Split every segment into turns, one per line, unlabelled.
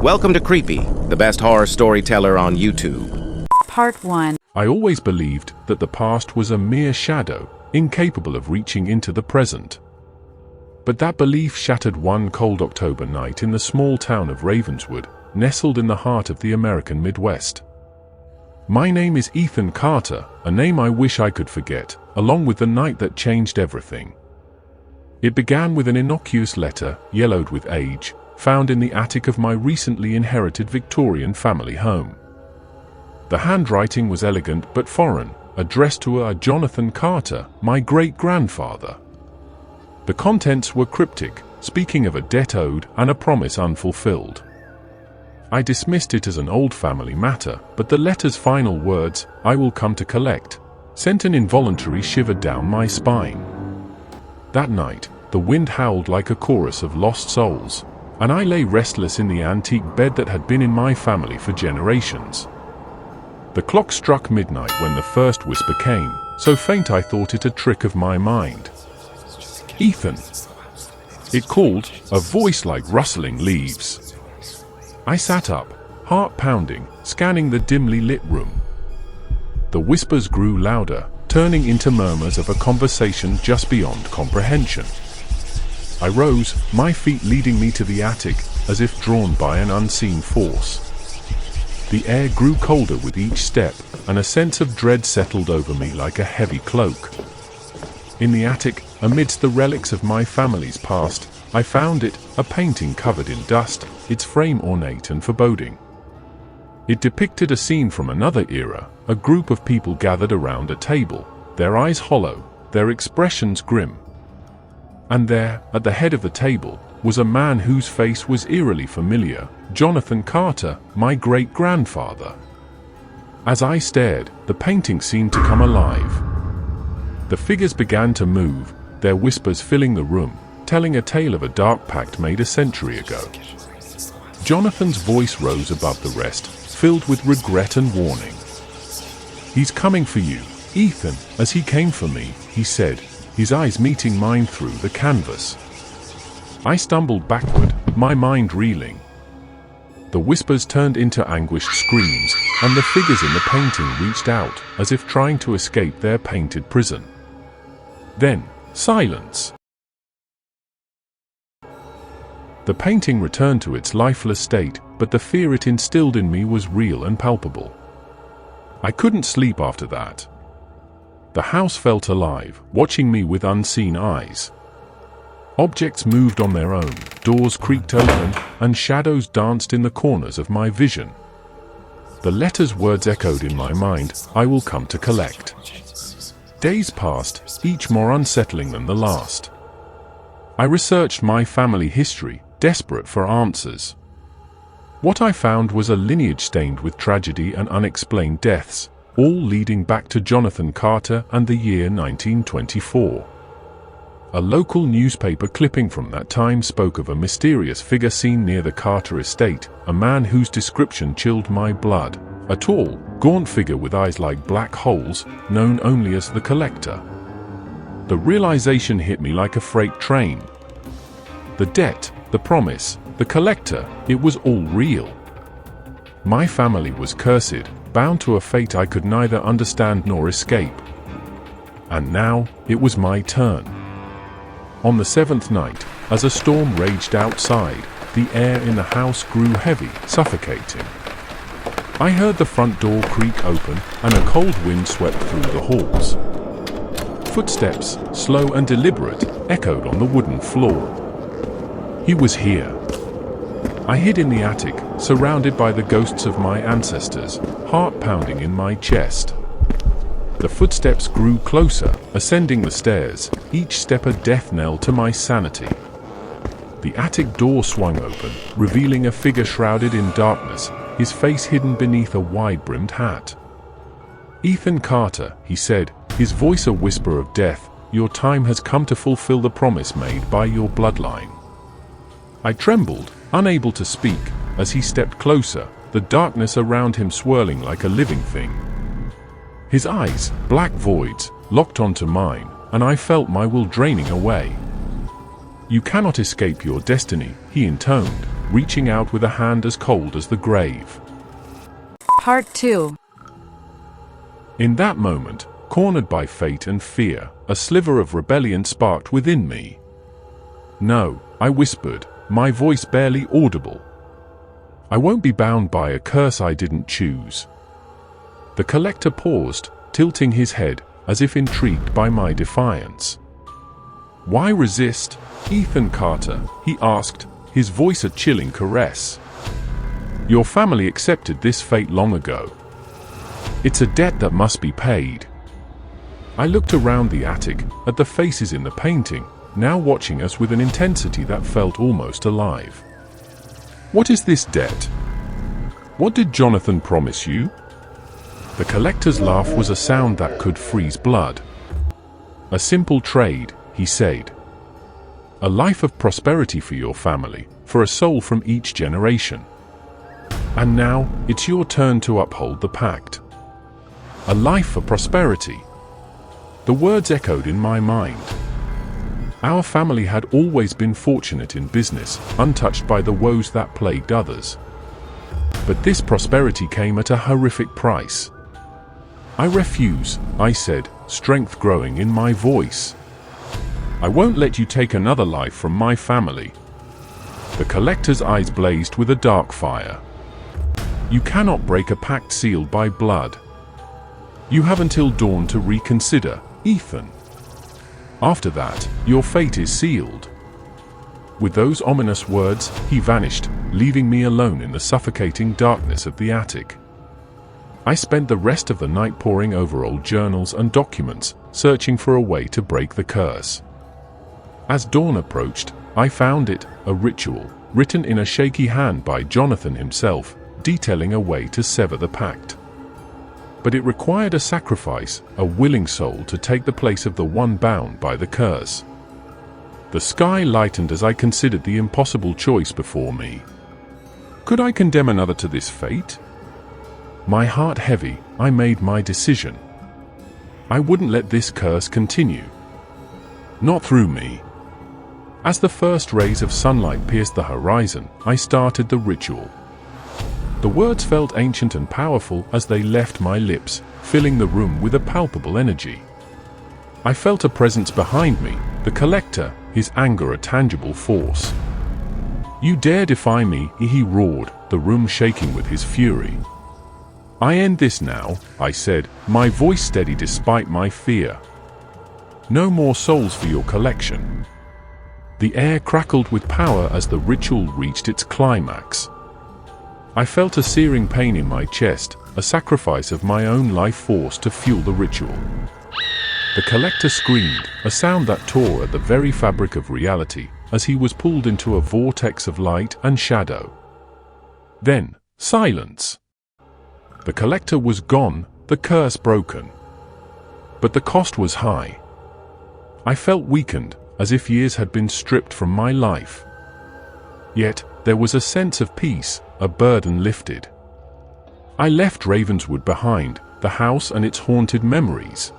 Welcome to Creepy, the best horror storyteller on YouTube.
Part 1.
I always believed that the past was a mere shadow, incapable of reaching into the present. But that belief shattered one cold October night in the small town of Ravenswood, nestled in the heart of the American Midwest. My name is Ethan Carter, a name I wish I could forget, along with the night that changed everything. It began with an innocuous letter, yellowed with age, found in the attic of my recently inherited Victorian family home. The handwriting was elegant but foreign, addressed to a Jonathan Carter, my great-grandfather. The contents were cryptic, speaking of a debt owed and a promise unfulfilled. I dismissed it as an old family matter, but the letter's final words, "I will come to collect," sent an involuntary shiver down my spine. That night, the wind howled like a chorus of lost souls, and I lay restless in the antique bed that had been in my family for generations. The clock struck midnight when the first whisper came, so faint I thought it a trick of my mind. "Ethan," it called, a voice like rustling leaves. I sat up, heart pounding, scanning the dimly lit room. The whispers grew louder, turning into murmurs of a conversation just beyond comprehension. I rose, my feet leading me to the attic, as if drawn by an unseen force. The air grew colder with each step, and a sense of dread settled over me like a heavy cloak. In the attic, amidst the relics of my family's past, I found it, a painting covered in dust, its frame ornate and foreboding. It depicted a scene from another era, a group of people gathered around a table, their eyes hollow, their expressions grim. And there, at the head of the table, was a man whose face was eerily familiar, Jonathan Carter, my great-grandfather. As I stared, the painting seemed to come alive. The figures began to move, their whispers filling the room, telling a tale of a dark pact made a century ago. Jonathan's voice rose above the rest, filled with regret and warning. "He's coming for you, Ethan, as he came for me," he said, his eyes meeting mine through the canvas. I stumbled backward, my mind reeling. The whispers turned into anguished screams, and the figures in the painting reached out, as if trying to escape their painted prison. Then, silence. The painting returned to its lifeless state, but the fear it instilled in me was real and palpable. I couldn't sleep after that. The house felt alive, watching me with unseen eyes. Objects moved on their own, doors creaked open, and shadows danced in the corners of my vision. The letter's words echoed in my mind, "I will come to collect." Days passed, each more unsettling than the last. I researched my family history, desperate for answers. What I found was a lineage stained with tragedy and unexplained deaths, all leading back to Jonathan Carter and the year 1924. A local newspaper clipping from that time spoke of a mysterious figure seen near the Carter estate, a man whose description chilled my blood, a tall, gaunt figure with eyes like black holes, known only as the Collector. The realization hit me like a freight train. The debt, the promise, the Collector, it was all real. My family was cursed, bound to a fate I could neither understand nor escape. And now, it was my turn. On the seventh night, as a storm raged outside, the air in the house grew heavy, suffocating. I heard the front door creak open, and a cold wind swept through the halls. Footsteps, slow and deliberate, echoed on the wooden floor. He was here. I hid in the attic, surrounded by the ghosts of my ancestors, heart pounding in my chest. The footsteps grew closer, ascending the stairs, each step a death knell to my sanity. The attic door swung open, revealing a figure shrouded in darkness, his face hidden beneath a wide-brimmed hat. "Ethan Carter," he said, his voice a whisper of death, "your time has come to fulfill the promise made by your bloodline." I trembled, unable to speak, as he stepped closer, the darkness around him swirling like a living thing. His eyes, black voids, locked onto mine, and I felt my will draining away. "You cannot escape your destiny," he intoned, reaching out with a hand as cold as the grave.
Part 2.
In that moment, cornered by fate and fear, a sliver of rebellion sparked within me. "No," I whispered, my voice barely audible. "I won't be bound by a curse I didn't choose." The collector paused, tilting his head, as if intrigued by my defiance. "Why resist, Ethan Carter?" he asked, his voice a chilling caress. "Your family accepted this fate long ago. It's a debt that must be paid." I looked around the attic, at the faces in the painting, now watching us with an intensity that felt almost alive. "What is this debt? What did Jonathan promise you?" The collector's laugh was a sound that could freeze blood. "A simple trade," he said. "A life of prosperity for your family, for a soul from each generation. And now, it's your turn to uphold the pact." A life for prosperity. The words echoed in my mind. Our family had always been fortunate in business, untouched by the woes that plagued others. But this prosperity came at a horrific price. "I refuse," I said, strength growing in my voice. "I won't let you take another life from my family." The collector's eyes blazed with a dark fire. "You cannot break a pact sealed by blood. You have until dawn to reconsider, Ethan. After that, your fate is sealed." With those ominous words, he vanished, leaving me alone in the suffocating darkness of the attic. I spent the rest of the night poring over old journals and documents, searching for a way to break the curse. As dawn approached, I found it, a ritual, written in a shaky hand by Jonathan himself, detailing a way to sever the pact. But it required a sacrifice, a willing soul to take the place of the one bound by the curse. The sky lightened as I considered the impossible choice before me. Could I condemn another to this fate? My heart heavy, I made my decision. I wouldn't let this curse continue. Not through me. As the first rays of sunlight pierced the horizon, I started the ritual. The words felt ancient and powerful as they left my lips, filling the room with a palpable energy. I felt a presence behind me, the collector, his anger a tangible force. "You dare defy me," he roared, the room shaking with his fury. "I end this now," I said, my voice steady despite my fear. "No more souls for your collection." The air crackled with power as the ritual reached its climax. I felt a searing pain in my chest, a sacrifice of my own life force to fuel the ritual. The collector screamed, a sound that tore at the very fabric of reality, as he was pulled into a vortex of light and shadow. Then, silence. The collector was gone, the curse broken. But the cost was high. I felt weakened, as if years had been stripped from my life. Yet, there was a sense of peace, a burden lifted. I left Ravenswood behind, the house and its haunted memories.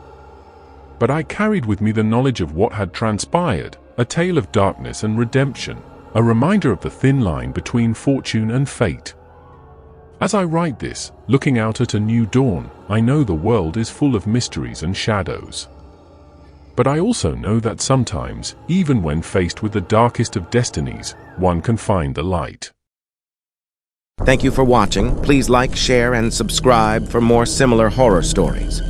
But I carried with me the knowledge of what had transpired, a tale of darkness and redemption, a reminder of the thin line between fortune and fate. As I write this, looking out at a new dawn, I know the world is full of mysteries and shadows. But I also know that sometimes, even when faced with the darkest of destinies, one can find the light.
Thank you for watching. Please like, share, and subscribe for more similar horror stories.